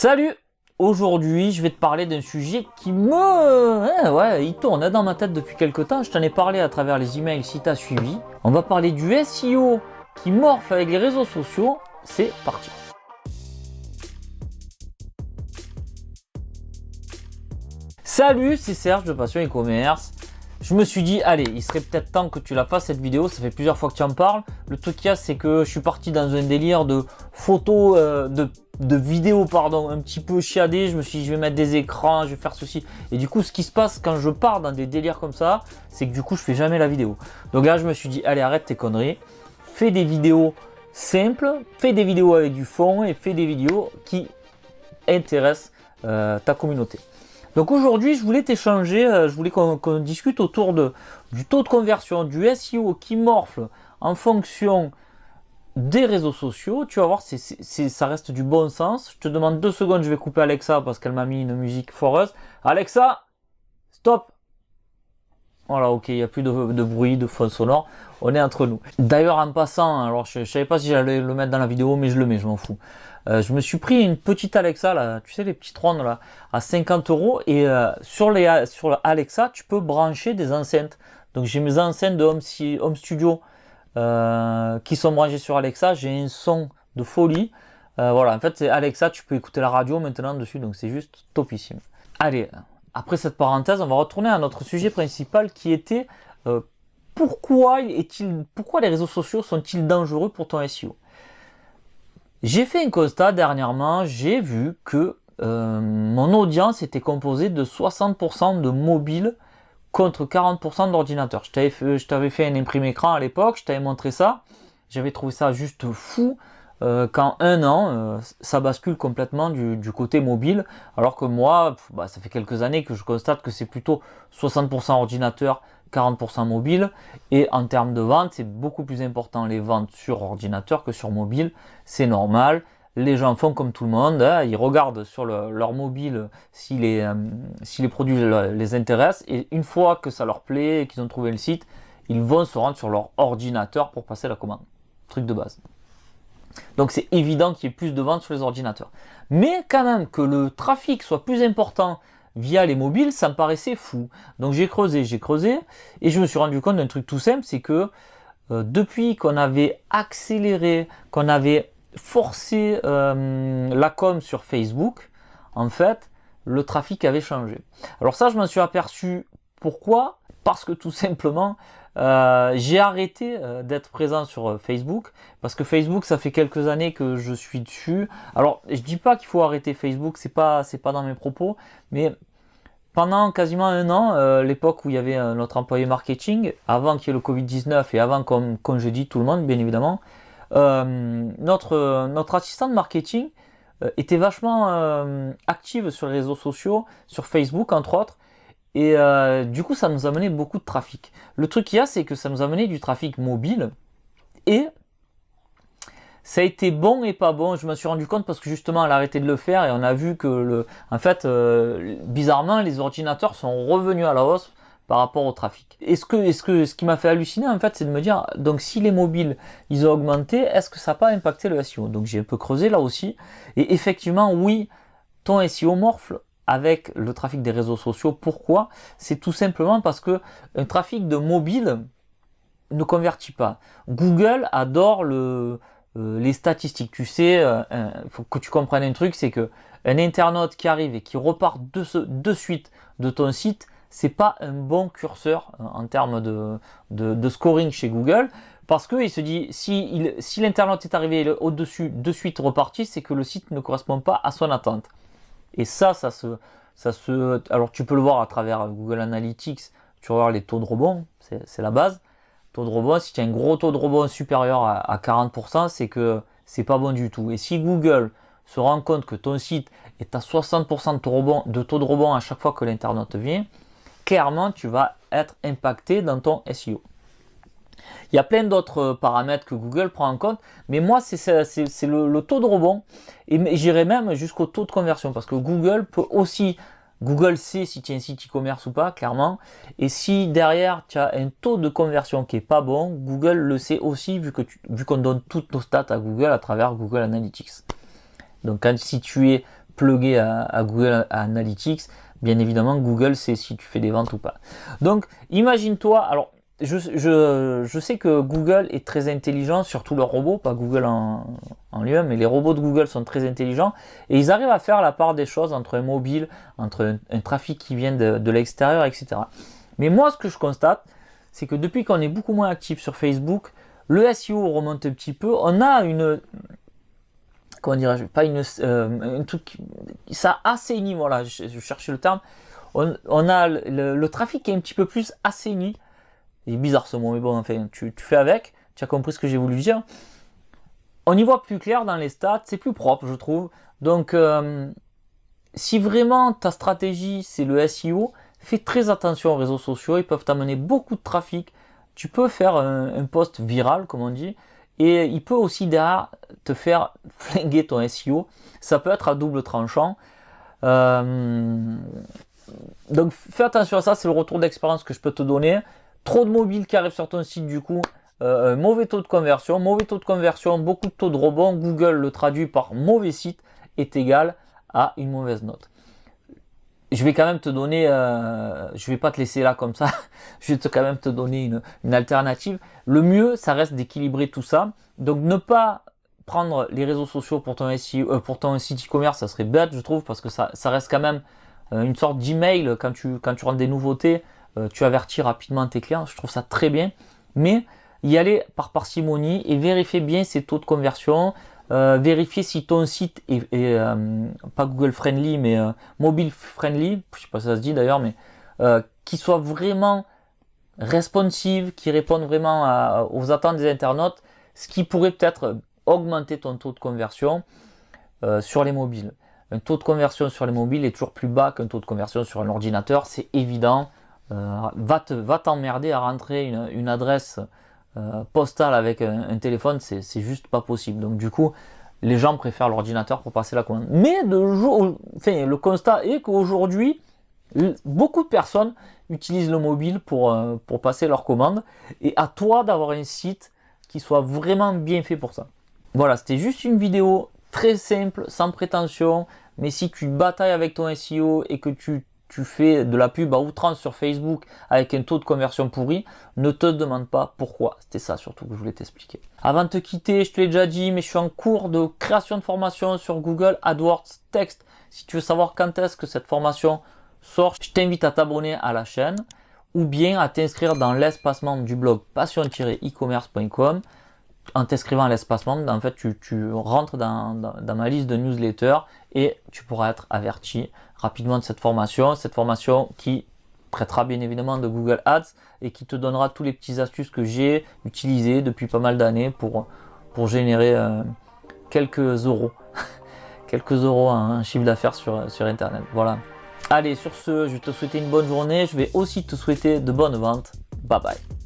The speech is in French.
Salut! Aujourd'hui, je vais te parler d'un sujet qui il tourne dans ma tête depuis quelques temps. Je t'en ai parlé à travers les emails si tu as suivi. On va parler du SEO qui morfle avec les réseaux sociaux. C'est parti! Salut, c'est Serge de Passion e-commerce. Je me suis dit, allez, il serait peut-être temps que tu la fasses cette vidéo. Ça fait plusieurs fois que tu en parles. Le truc qu'il y a, c'est que je suis parti dans un délire de photos, de vidéos, pardon, un petit peu chiadé. Je me suis dit, je vais mettre des écrans, je vais faire ceci. Et du coup, ce qui se passe quand je pars dans des délires comme ça, c'est que du coup, je fais jamais la vidéo. Donc là, je me suis dit, allez, arrête tes conneries. Fais des vidéos simples, fais des vidéos avec du fond et fais des vidéos qui intéressent ta communauté. Donc aujourd'hui, je voulais t'échanger, je voulais qu'on discute autour du taux de conversion, du SEO qui morfle en fonction des réseaux sociaux. Tu vas voir, ça reste du bon sens. Je te demande 2 secondes, je vais couper Alexa parce qu'elle m'a mis une musique foreuse. Alexa, stop! Voilà, ok, il n'y a plus de bruit, de fond sonore. On est entre nous. D'ailleurs, en passant, alors je ne savais pas si j'allais le mettre dans la vidéo, mais je le mets, je m'en fous. Je me suis pris une petite Alexa, là, tu sais, les petites rondes là, à 50 € et sur Alexa, tu peux brancher des enceintes. Donc j'ai mes enceintes de Home Studio qui sont branchées sur Alexa. J'ai un son de folie. Voilà, en fait, c'est Alexa, tu peux écouter la radio maintenant dessus, donc c'est juste topissime. Allez, après cette parenthèse, on va retourner à notre sujet principal qui était pourquoi les réseaux sociaux sont-ils dangereux pour ton SEO? J'ai fait un constat dernièrement, j'ai vu que mon audience était composée de 60% de mobile contre 40% d'ordinateur. Je t'avais fait un imprimé écran à l'époque, je t'avais montré ça. J'avais trouvé ça juste fou qu'en un an, ça bascule complètement du côté mobile. Alors que moi, ça fait quelques années que je constate que c'est plutôt 60% ordinateur, 40% mobile. Et en termes de vente, c'est beaucoup plus important les ventes sur ordinateur que sur mobile. C'est normal. Les gens font comme tout le monde, hein, ils regardent sur leur mobile si les produits les intéressent, et une fois que ça leur plaît et qu'ils ont trouvé le site, ils vont se rendre sur leur ordinateur pour passer la commande. Truc de base. Donc c'est évident qu'il y ait plus de ventes sur les ordinateurs. Mais quand même, que le trafic soit plus important via les mobiles, ça me paraissait fou. Donc j'ai creusé, et je me suis rendu compte d'un truc tout simple, c'est que depuis qu'on avait accéléré, qu'on avait forcé la com sur Facebook, en fait, le trafic avait changé. Alors ça, je m'en suis aperçu. Pourquoi? Parce que tout simplement, j'ai arrêté d'être présent sur Facebook, parce que Facebook, ça fait quelques années que je suis dessus. Alors, je dis pas qu'il faut arrêter Facebook, c'est pas dans mes propos, mais pendant quasiment un an, l'époque où il y avait notre employé marketing, avant qu'il y ait le Covid-19 et avant qu'on congédie tout le monde, bien évidemment, notre assistante marketing était vachement active sur les réseaux sociaux, sur Facebook entre autres, et du coup ça nous a amené beaucoup de trafic. Le truc qu'il y a, c'est que ça nous a amené du trafic mobile, et ça a été bon et pas bon. Je me suis rendu compte parce que justement elle a arrêté de le faire, et on a vu que bizarrement les ordinateurs sont revenus à la hausse par rapport au trafic. Ce qui m'a fait halluciner en fait, c'est de me dire, donc si les mobiles ils ont augmenté, est-ce que ça n'a pas impacté le SEO? Donc j'ai un peu creusé là aussi, et effectivement oui, ton SEO morfle avec le trafic des réseaux sociaux. Pourquoi? C'est tout simplement parce que un trafic de mobile ne convertit pas. Google adore les statistiques. Tu sais, faut que tu comprennes un truc, c'est que un internaute qui arrive et qui repart de suite de ton site, c'est pas un bon curseur en termes de scoring chez Google, parce qu'il se dit, si l'internaute est arrivé au-dessus de suite reparti, c'est que le site ne correspond pas à son attente. Et alors tu peux le voir à travers Google Analytics, tu vas voir les taux de rebond, c'est la base. Taux de rebond, si tu as un gros taux de rebond supérieur à 40%, c'est que c'est pas bon du tout. Et si Google se rend compte que ton site est à 60% de taux de rebond à chaque fois que l'internaute vient, clairement tu vas être impacté dans ton SEO. Il y a plein d'autres paramètres que Google prend en compte, mais moi c'est le taux de rebond, et j'irai même jusqu'au taux de conversion, parce que Google sait si tu as un site e-commerce ou pas, clairement, et si derrière tu as un taux de conversion qui est pas bon, Google le sait aussi, vu qu'on donne toutes nos stats à Google à travers Google Analytics. Donc si tu es plugué à Google Analytics. Bien évidemment, Google sait si tu fais des ventes ou pas. Donc, imagine-toi, alors, je sais que Google est très intelligent, surtout leurs robots, pas Google en lui-même, mais les robots de Google sont très intelligents et ils arrivent à faire la part des choses entre un mobile, entre un trafic qui vient de l'extérieur, etc. Mais moi, ce que je constate, c'est que depuis qu'on est beaucoup moins actif sur Facebook, le SEO remonte un petit peu. On a une, comment dirais-je, pas une, un truc, ça assainit, voilà, je cherchais le terme. On a le trafic qui est un petit peu plus assaini. Il est bizarre ce mot, mais bon, enfin, tu fais avec, tu as compris ce que j'ai voulu dire. On y voit plus clair dans les stats, c'est plus propre, je trouve. Donc, si vraiment ta stratégie, c'est le SEO, fais très attention aux réseaux sociaux, ils peuvent t'amener beaucoup de trafic. Tu peux faire un post viral, comme on dit, et il peut aussi derrière te faire flinguer ton SEO. Ça peut être à double tranchant. Donc, fais attention à ça, c'est le retour d'expérience que je peux te donner. Trop de mobiles qui arrivent sur ton site, du coup, mauvais taux de conversion, beaucoup de taux de rebond. Google le traduit par mauvais site est égal à une mauvaise note. Je vais quand même te donner, je vais pas te laisser là comme ça, je vais quand même te donner une alternative. Le mieux, ça reste d'équilibrer tout ça. Donc ne pas prendre les réseaux sociaux pour ton SEO, pour ton site e-commerce, ça serait bête, je trouve, parce que ça reste quand même une sorte d'email quand tu rentres des nouveautés. Tu avertis rapidement tes clients, je trouve ça très bien, mais y aller par parcimonie et vérifier bien ses taux de conversion, vérifier si ton site est pas Google friendly mais mobile friendly, je sais pas si ça se dit d'ailleurs, mais qui soit vraiment responsive, qui réponde vraiment aux attentes des internautes, ce qui pourrait peut-être augmenter ton taux de conversion sur les mobiles. Un taux de conversion sur les mobiles est toujours plus bas qu'un taux de conversion sur un ordinateur, c'est évident. Va t'emmerder à rentrer une adresse postale avec un téléphone, c'est juste pas possible. Donc du coup, les gens préfèrent l'ordinateur pour passer la commande. Mais le constat est qu'aujourd'hui, beaucoup de personnes utilisent le mobile pour passer leur commande. Et à toi d'avoir un site qui soit vraiment bien fait pour ça. Voilà, c'était juste une vidéo très simple, sans prétention. Mais si tu batailles avec ton SEO et que tu fais de la pub à outrance sur Facebook avec un taux de conversion pourri, ne te demande pas pourquoi. C'était ça surtout que je voulais t'expliquer. Avant de te quitter, je te l'ai déjà dit, mais je suis en cours de création de formation sur Google AdWords Text. Si tu veux savoir quand est-ce que cette formation sort, je t'invite à t'abonner à la chaîne ou bien à t'inscrire dans l'espace membre du blog passion-e-commerce.com. En t'inscrivant à l'espace membre, en fait, tu rentres dans ma liste de newsletters et tu pourras être averti rapidement de cette formation qui traitera bien évidemment de Google Ads et qui te donnera tous les petits astuces que j'ai utilisées depuis pas mal d'années pour générer quelques euros, quelques euros en chiffre d'affaires sur Internet. Voilà. Allez, sur ce, je vais te souhaiter une bonne journée. Je vais aussi te souhaiter de bonnes ventes. Bye bye.